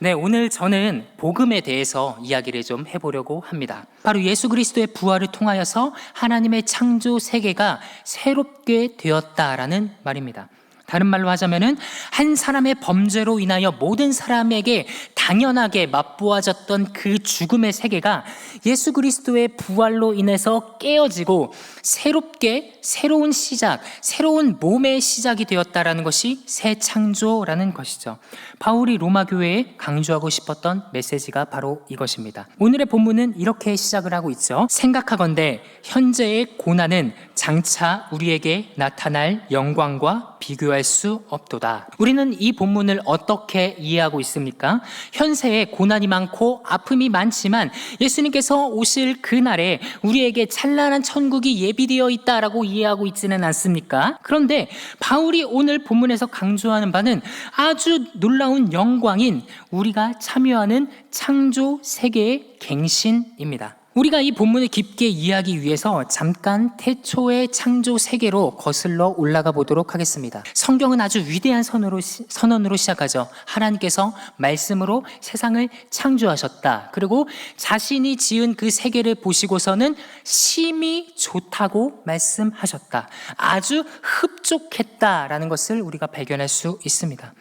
네, 오늘 저는 복음에 대해서 이야기를 좀 해보려고 합니다. 바로 예수 그리스도의 부활을 통하여서 하나님의 창조 세계가 새롭게 되었다라는 말입니다. 다른 말로 하자면은 한 사람의 범죄로 인하여 모든 사람에게 당연하게 맛보아졌던 그 죽음의 세계가 예수 그리스도의 부활로 인해서 깨어지고 새롭게 새로운 시작, 새로운 몸의 시작이 되었다라는 것이 새 창조라는 것이죠. 바울이 로마 교회에 강조하고 싶었던 메시지가 바로 이것입니다. 오늘의 본문은 이렇게 시작을 하고 있죠. 생각하건대 현재의 고난은 장차 우리에게 나타날 영광과 비교할 수 없도다. 우리는 이 본문을 어떻게 이해하고 있습니까? 현세에 고난이 많고 아픔이 많지만 예수님께서 오실 그날에 우리에게 찬란한 천국이 예비되어 있다라고 이해하고 있지는 않습니까? 그런데 바울이 오늘 본문에서 강조하는 바는 아주 놀라운 영광인 우리가 참여하는 창조 세계의 갱신입니다. 우리가 이 본문을 깊게 이해하기 위해서 잠깐 태초의 창조 세계로 거슬러 올라가 보도록 하겠습니다. 성경은 아주 위대한 선언으로 시작하죠. 하나님께서 말씀으로 세상을 창조하셨다. 그리고 자신이 지은 그 세계를 보시고서는 심히 좋다고 말씀하셨다. 아주 흡족했다라는 것을 우리가 발견할 수 있습니다.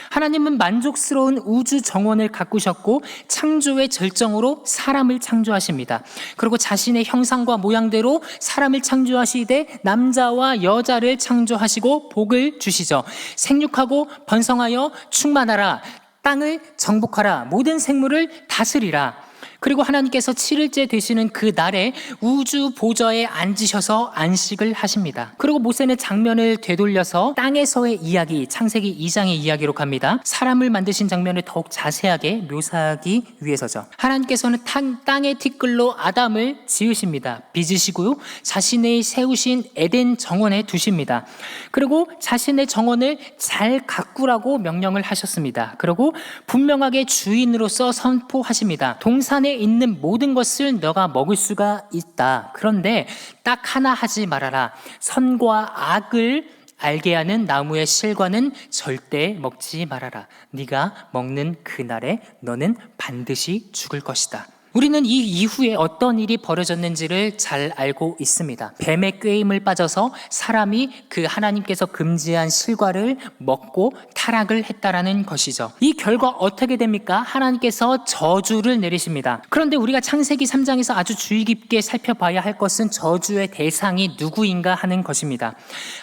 하나님은 만족스러운 우주 정원을 가꾸셨고 창조의 절정으로 사람을 창조하십니다. 그리고 자신의 형상과 모양대로 사람을 창조하시되 남자와 여자를 창조하시고 복을 주시죠. 생육하고 번성하여 충만하라. 땅을 정복하라. 모든 생물을 다스리라. 그리고 하나님께서 7일째 되시는 그 날에 우주 보좌에 앉으셔서 안식을 하십니다. 그리고 모세는 장면을 되돌려서 땅에서의 이야기, 창세기 2장의 이야기로 갑니다. 사람을 만드신 장면을 더욱 자세하게 묘사하기 위해서죠. 하나님께서는 땅의 티끌로 아담을 지으십니다. 빚으시고요. 자신의 세우신 에덴 정원에 두십니다. 그리고 자신의 정원을 잘 가꾸라고 명령을 하셨습니다. 그리고 분명하게 주인으로서 선포하십니다. 동산에 있는 모든 것을 너가 먹을 수가 있다. 그런데 딱 하나 하지 말아라. 선과 악을 알게 하는 나무의 실과는 절대 먹지 말아라. 네가 먹는 그날에 너는 반드시 죽을 것이다. 우리는 이 이후에 어떤 일이 벌어졌는지를 잘 알고 있습니다. 뱀의 꾀임을 빠져서 사람이 그 하나님께서 금지한 실과를 먹고 타락을 했다라는 것이죠. 이 결과 어떻게 됩니까? 하나님께서 저주를 내리십니다. 그런데 우리가 창세기 3장에서 아주 주의 깊게 살펴봐야 할 것은 저주의 대상이 누구인가 하는 것입니다.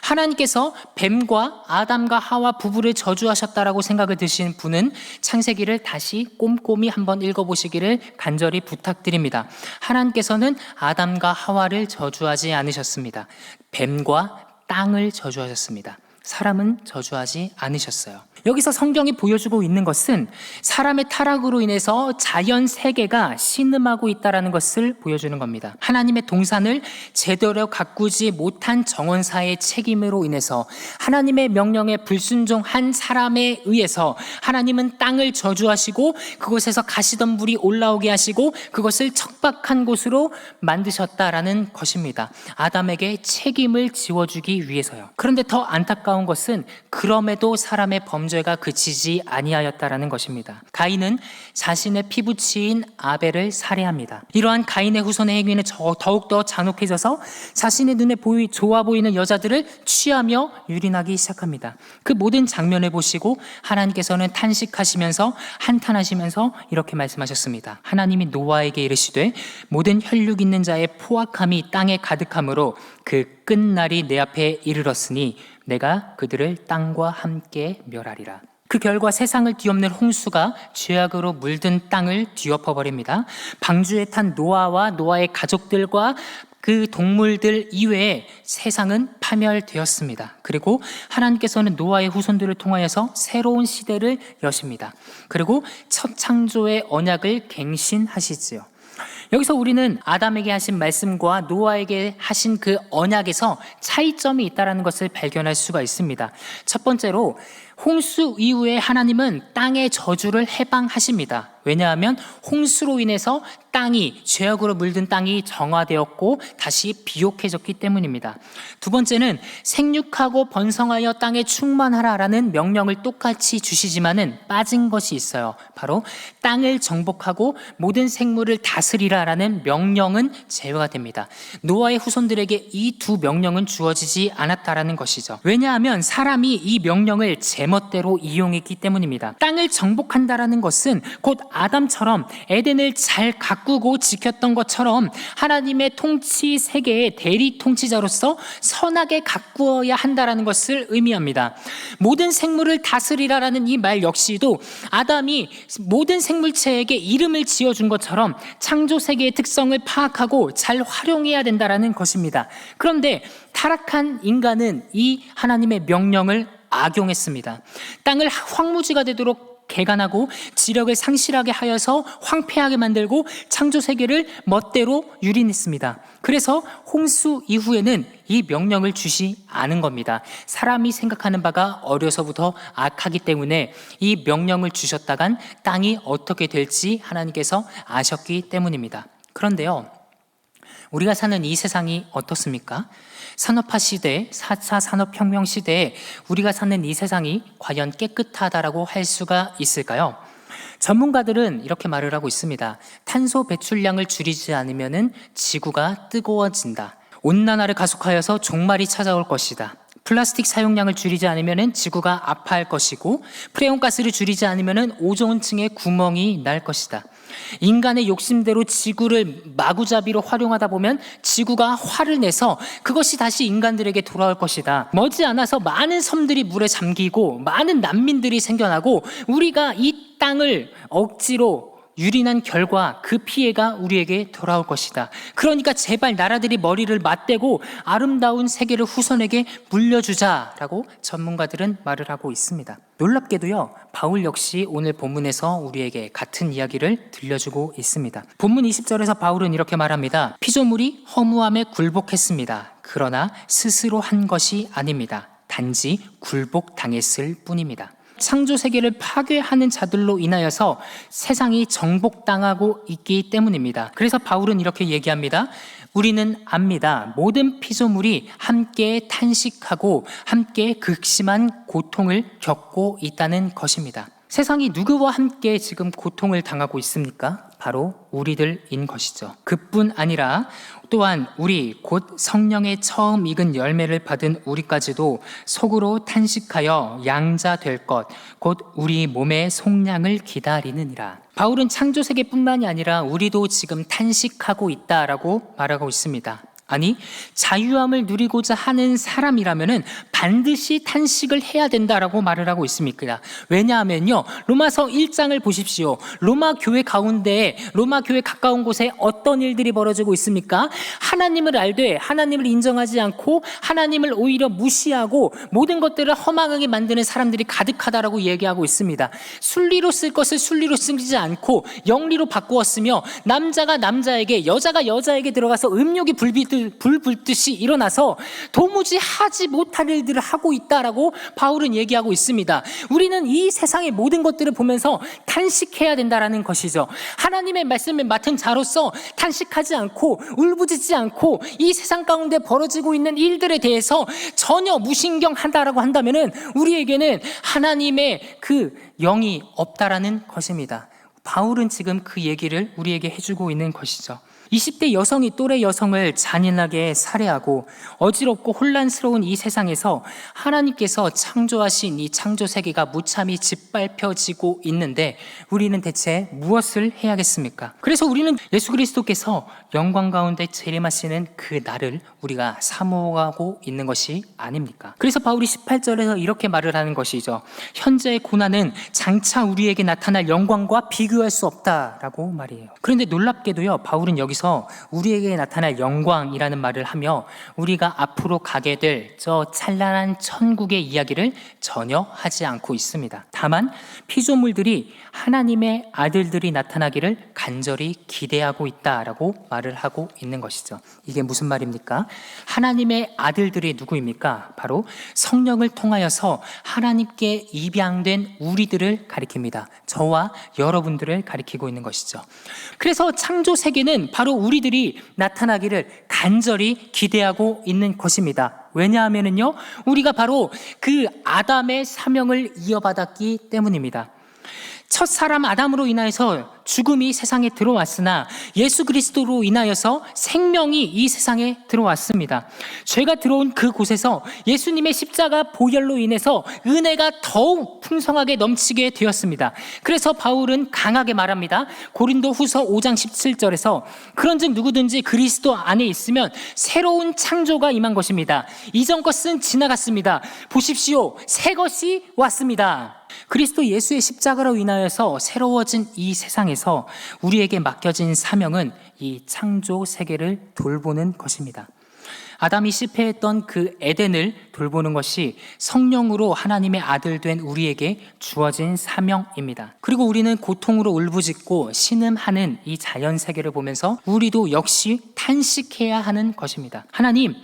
하나님께서 뱀과 아담과 하와 부부를 저주하셨다라고 생각을 드신 분은 창세기를 다시 꼼꼼히 한번 읽어보시기를 간절히 부탁드립니다. 하나님께서는 아담과 하와를 저주하지 않으셨습니다. 뱀과 땅을 저주하셨습니다. 사람은 저주하지 않으셨어요. 여기서 성경이 보여주고 있는 것은 사람의 타락으로 인해서 자연 세계가 신음하고 있다는 것을 보여주는 겁니다. 하나님의 동산을 제대로 가꾸지 못한 정원사의 책임으로 인해서 하나님의 명령에 불순종한 사람에 의해서 하나님은 땅을 저주하시고 그곳에서 가시덤불이 올라오게 하시고 그것을 척박한 곳으로 만드셨다라는 것입니다. 아담에게 책임을 지워주기 위해서요. 그런데 더 안타까운 것은 그럼에도 사람의 범죄가 그치지 아니하였다라는 것입니다. 가인은 자신의 피부치인 아벨을 살해합니다. 이러한 가인의 후손의 행위는 더욱더 잔혹해져서 자신의 눈에 좋아 보이는 여자들을 취하며 유린하기 시작합니다. 그 모든 장면을 보시고 하나님께서는 탄식하시면서 한탄하시면서 이렇게 말씀하셨습니다. 하나님이 노아에게 이르시되 모든 혈육 있는 자의 포악함이 땅에 가득함으로 그 끝날이 내 앞에 이르렀으니 내가 그들을 땅과 함께 멸하리라. 그 결과 세상을 뒤엎는 홍수가 죄악으로 물든 땅을 뒤엎어버립니다. 방주에 탄 노아와 노아의 가족들과 그 동물들 이외에 세상은 파멸되었습니다. 그리고 하나님께서는 노아의 후손들을 통하여서 새로운 시대를 여십니다. 그리고 첫 창조의 언약을 갱신하시지요. 여기서 우리는 아담에게 하신 말씀과 노아에게 하신 그 언약에서 차이점이 있다는 것을 발견할 수가 있습니다. 첫 번째로 홍수 이후에 하나님은 땅의 저주를 해방하십니다. 왜냐하면 홍수로 인해서 땅이, 죄악으로 물든 땅이 정화되었고 다시 비옥해졌기 때문입니다. 두 번째는 생육하고 번성하여 땅에 충만하라라는 명령을 똑같이 주시지만은 빠진 것이 있어요. 바로 땅을 정복하고 모든 생물을 다스리라라는 명령은 제외가 됩니다. 노아의 후손들에게 이 두 명령은 주어지지 않았다라는 것이죠. 왜냐하면 사람이 이 명령을 제멋대로 이용했기 때문입니다. 땅을 정복한다라는 것은 곧 아담처럼 에덴을 잘 가꾸고 지켰던 것처럼 하나님의 통치 세계의 대리 통치자로서 선하게 가꾸어야 한다라는 것을 의미합니다. 모든 생물을 다스리라라는 이 말 역시도 아담이 모든 생물체에게 이름을 지어준 것처럼 창조 세계의 특성을 파악하고 잘 활용해야 된다라는 것입니다. 그런데 타락한 인간은 이 하나님의 명령을 악용했습니다. 땅을 황무지가 되도록 개간하고 지력을 상실하게 하여서 황폐하게 만들고 창조 세계를 멋대로 유린했습니다. 그래서 홍수 이후에는 이 명령을 주시 않은 겁니다. 사람이 생각하는 바가 어려서부터 악하기 때문에 이 명령을 주셨다간 땅이 어떻게 될지 하나님께서 아셨기 때문입니다. 그런데요, 우리가 사는 이 세상이 어떻습니까? 산업화 시대, 4차 산업혁명 시대에 우리가 사는 이 세상이 과연 깨끗하다라고 할 수가 있을까요? 전문가들은 이렇게 말을 하고 있습니다. 탄소 배출량을 줄이지 않으면 지구가 뜨거워진다. 온난화를 가속하여서 종말이 찾아올 것이다. 플라스틱 사용량을 줄이지 않으면 지구가 아파할 것이고, 프레온가스를 줄이지 않으면 오존층에 구멍이 날 것이다. 인간의 욕심대로 지구를 마구잡이로 활용하다 보면 지구가 화를 내서 그것이 다시 인간들에게 돌아올 것이다. 머지않아서 많은 섬들이 물에 잠기고 많은 난민들이 생겨나고 우리가 이 땅을 억지로 유린한 결과 그 피해가 우리에게 돌아올 것이다. 그러니까 제발 나라들이 머리를 맞대고 아름다운 세계를 후손에게 물려주자라고 전문가들은 말을 하고 있습니다. 놀랍게도요, 바울 역시 오늘 본문에서 우리에게 같은 이야기를 들려주고 있습니다. 본문 20절에서 바울은 이렇게 말합니다. 피조물이 허무함에 굴복했습니다. 그러나 스스로 한 것이 아닙니다. 단지 굴복당했을 뿐입니다. 창조 세계를 파괴하는 자들로 인하여서 세상이 정복당하고 있기 때문입니다. 그래서 바울은 이렇게 얘기합니다. 우리는 압니다. 모든 피조물이 함께 탄식하고 함께 극심한 고통을 겪고 있다는 것입니다. 세상이 누구와 함께 지금 고통을 당하고 있습니까? 바로 우리들인 것이죠. 그뿐 아니라 또한 우리 곧 성령의 처음 익은 열매를 받은 우리까지도 속으로 탄식하여 양자 될 것, 곧 우리 몸의 속량을 기다리느니라. 바울은 창조세계뿐만이 아니라 우리도 지금 탄식하고 있다라고 말하고 있습니다. 아니, 자유함을 누리고자 하는 사람이라면은 반드시 탄식을 해야 된다라고 말을 하고 있습니다. 왜냐하면요, 로마서 1장을 보십시오. 로마 교회 가운데, 로마 교회 가까운 곳에 어떤 일들이 벌어지고 있습니까? 하나님을 알되 하나님을 인정하지 않고 하나님을 오히려 무시하고 모든 것들을 허망하게 만드는 사람들이 가득하다라고 얘기하고 있습니다. 순리로 쓸 것을 순리로 쓰지 않고 영리로 바꾸었으며, 남자가 남자에게, 여자가 여자에게 들어가서 음욕이 불 불듯이 일어나서 도무지 하지 못할 일들을 하고 있다라고 바울은 얘기하고 있습니다. 우리는 이 세상의 모든 것들을 보면서 탄식해야 된다라는 것이죠. 하나님의 말씀을 맡은 자로서 탄식하지 않고 울부짖지 않고 이 세상 가운데 벌어지고 있는 일들에 대해서 전혀 무신경한다라고 한다면은 우리에게는 하나님의 그 영이 없다라는 것입니다. 바울은 지금 그 얘기를 우리에게 해주고 있는 것이죠. 20대 여성이 또래 여성을 잔인하게 살해하고 어지럽고 혼란스러운 이 세상에서 하나님께서 창조하신 이 창조 세계가 무참히 짓밟혀지고 있는데 우리는 대체 무엇을 해야겠습니까? 그래서 우리는 예수 그리스도께서 영광 가운데 재림하시는 그 날을 우리가 사모하고 있는 것이 아닙니까? 그래서 바울이 18절에서 이렇게 말을 하는 것이죠. 현재의 고난은 장차 우리에게 나타날 영광과 비교할 수 없다라고 말이에요. 그런데 놀랍게도요, 바울은 여기서 여기서 우리에게 나타날 영광이라는 말을 하며 우리가 앞으로 가게 될 저 찬란한 천국의 이야기를 전혀 하지 않고 있습니다. 다만 피조물들이 하나님의 아들들이 나타나기를 간절히 기대하고 있다라고 말을 하고 있는 것이죠. 이게 무슨 말입니까? 하나님의 아들들이 누구입니까? 바로 성령을 통하여서 하나님께 입양된 우리들을 가리킵니다. 저와 여러분들을 가리키고 있는 것이죠. 그래서 창조 세계는 바로 우리들이 나타나기를 간절히 기대하고 있는 것입니다. 왜냐하면요, 우리가 바로 그 아담의 사명을 이어받았기 때문입니다. 첫 사람 아담으로 인하여서 죽음이 세상에 들어왔으나 예수 그리스도로 인하여서 생명이 이 세상에 들어왔습니다. 죄가 들어온 그곳에서 예수님의 십자가 보혈로 인해서 은혜가 더욱 풍성하게 넘치게 되었습니다. 그래서 바울은 강하게 말합니다. 고린도 후서 5장 17절에서 그런즉 누구든지 그리스도 안에 있으면 새로운 창조가 임한 것입니다. 이전 것은 지나갔습니다. 보십시오, 새 것이 왔습니다. 그리스도 예수의 십자가로 인하여서 새로워진 이 세상에서 우리에게 맡겨진 사명은 이 창조 세계를 돌보는 것입니다. 아담이 실패했던 그 에덴을 돌보는 것이 성령으로 하나님의 아들 된 우리에게 주어진 사명입니다. 그리고 우리는 고통으로 울부짖고 신음하는 이 자연 세계를 보면서 우리도 역시 탄식해야 하는 것입니다. 하나님,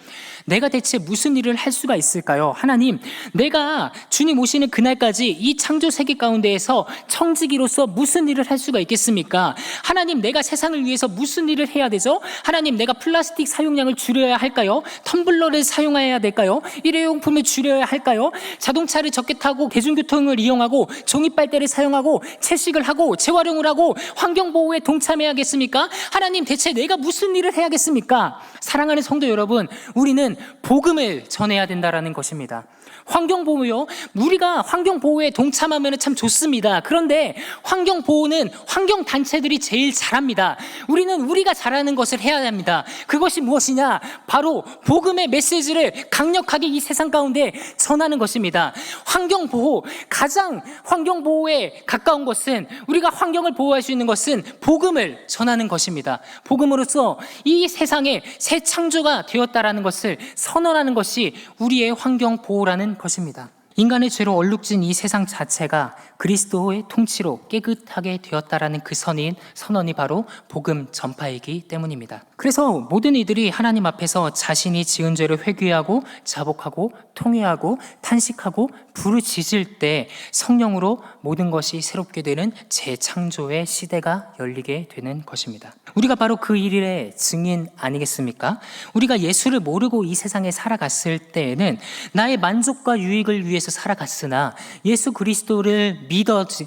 내가 대체 무슨 일을 할 수가 있을까요? 하나님, 내가 주님 오시는 그날까지 이 창조 세계 가운데에서 청지기로서 무슨 일을 할 수가 있겠습니까? 하나님, 내가 세상을 위해서 무슨 일을 해야 되죠? 하나님, 내가 플라스틱 사용량을 줄여야 할까요? 텀블러를 사용해야 될까요? 일회용품을 줄여야 할까요? 자동차를 적게 타고 대중교통을 이용하고 종이빨대를 사용하고 채식을 하고 재활용을 하고 환경보호에 동참해야겠습니까? 하나님, 대체 내가 무슨 일을 해야겠습니까? 사랑하는 성도 여러분, 우리는 복음을 전해야 된다는 것입니다. 환경보호요, 우리가 환경보호에 동참하면 참 좋습니다. 그런데 환경보호는 환경단체들이 제일 잘합니다. 우리는 우리가 잘하는 것을 해야 합니다. 그것이 무엇이냐? 바로 복음의 메시지를 강력하게 이 세상 가운데 전하는 것입니다. 환경보호, 가장 환경보호에 가까운 것은, 우리가 환경을 보호할 수 있는 것은 복음을 전하는 것입니다. 복음으로써 이 세상에 새 창조가 되었다라는 것을 선언하는 것이 우리의 환경보호라는 것입니다. 인간의 죄로 얼룩진 이 세상 자체가 그리스도의 통치로 깨끗하게 되었다라는 그 선언이 바로 복음 전파이기 때문입니다. 그래서 모든 이들이 하나님 앞에서 자신이 지은 죄를 회개하고 자복하고 통회하고 탄식하고 부르짖을 때 성령으로 모든 것이 새롭게 되는 재창조의 시대가 열리게 되는 것입니다. 우리가 바로 그 일의 증인 아니겠습니까? 우리가 예수를 모르고 이 세상에 살아갔을 때에는 나의 만족과 유익을 위해서 살아갔으나 예수 그리스도를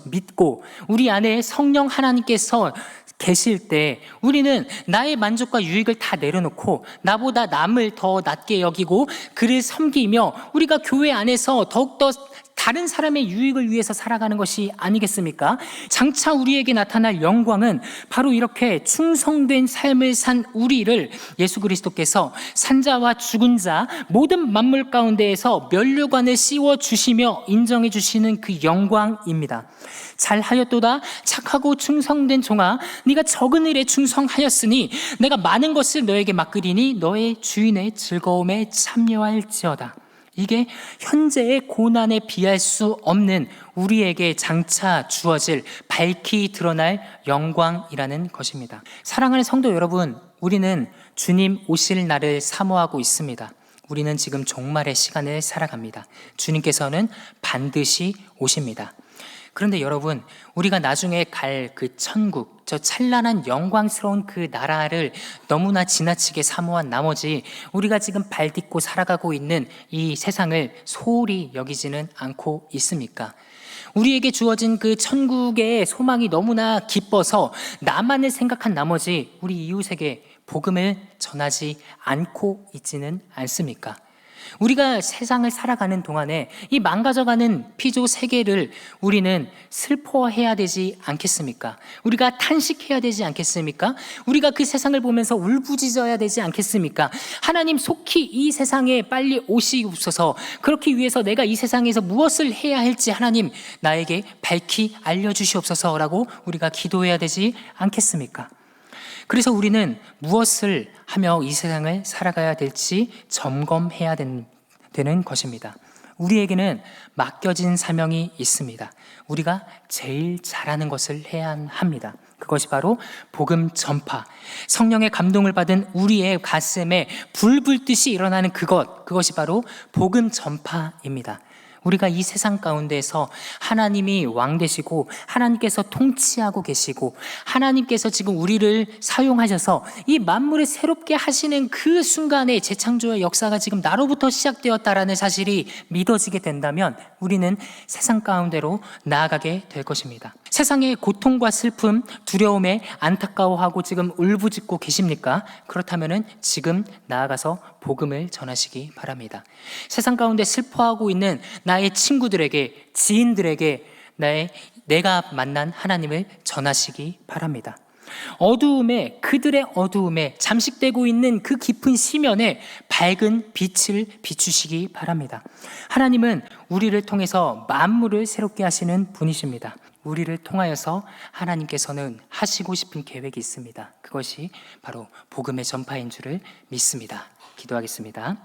믿고 우리 안에 성령 하나님께서 계실 때 우리는 나의 만족과 유익을 다 내려놓고 나보다 남을 더 낮게 여기고 그를 섬기며 우리가 교회 안에서 더욱더 다른 사람의 유익을 위해서 살아가는 것이 아니겠습니까? 장차 우리에게 나타날 영광은 바로 이렇게 충성된 삶을 산 우리를 예수 그리스도께서 산자와 죽은 자 모든 만물 가운데에서 면류관을 씌워주시며 인정해 주시는 그 영광입니다. 잘하였도다 착하고 충성된 종아, 네가 적은 일에 충성하였으니 내가 많은 것을 너에게 맡기리니 너의 주인의 즐거움에 참여할지어다. 이게 현재의 고난에 비할 수 없는 우리에게 장차 주어질 밝히 드러날 영광이라는 것입니다. 사랑하는 성도 여러분, 우리는 주님 오실 날을 사모하고 있습니다. 우리는 지금 종말의 시간을 살아갑니다. 주님께서는 반드시 오십니다. 그런데 여러분, 우리가 나중에 갈 그 천국, 저 찬란한 영광스러운 그 나라를 너무나 지나치게 사모한 나머지 우리가 지금 발 딛고 살아가고 있는 이 세상을 소홀히 여기지는 않고 있습니까? 우리에게 주어진 그 천국의 소망이 너무나 기뻐서 나만을 생각한 나머지 우리 이웃에게 복음을 전하지 않고 있지는 않습니까? 우리가 세상을 살아가는 동안에 이 망가져가는 피조 세계를 우리는 슬퍼해야 되지 않겠습니까? 우리가 탄식해야 되지 않겠습니까? 우리가 그 세상을 보면서 울부짖어야 되지 않겠습니까? 하나님 속히 이 세상에 빨리 오시옵소서. 그렇기 위해서 내가 이 세상에서 무엇을 해야 할지 하나님 나에게 밝히 알려주시옵소서라고 우리가 기도해야 되지 않겠습니까? 그래서 우리는 무엇을 하며 이 세상을 살아가야 될지 점검해야 되는 것입니다. 우리에게는 맡겨진 사명이 있습니다. 우리가 제일 잘하는 것을 해야 합니다. 그것이 바로 복음 전파, 성령의 감동을 받은 우리의 가슴에 불 불듯이 일어나는 그것이 바로 복음 전파입니다. 우리가 이 세상 가운데서 하나님이 왕 되시고 하나님께서 통치하고 계시고 하나님께서 지금 우리를 사용하셔서 이 만물을 새롭게 하시는 그 순간에 재창조의 역사가 지금 나로부터 시작되었다라는 사실이 믿어지게 된다면 우리는 세상 가운데로 나아가게 될 것입니다. 세상의 고통과 슬픔, 두려움에 안타까워하고 지금 울부짖고 계십니까? 그렇다면 지금 나아가서 복음을 전하시기 바랍니다. 세상 가운데 슬퍼하고 있는 나의 친구들에게, 지인들에게 내가 만난 하나님을 전하시기 바랍니다. 그들의 어두움에 잠식되고 있는 그 깊은 시면에 밝은 빛을 비추시기 바랍니다. 하나님은 우리를 통해서 만물을 새롭게 하시는 분이십니다. 우리를 통하여서 하나님께서는 하시고 싶은 계획이 있습니다. 그것이 바로 복음의 전파인 줄을 믿습니다. 기도하겠습니다.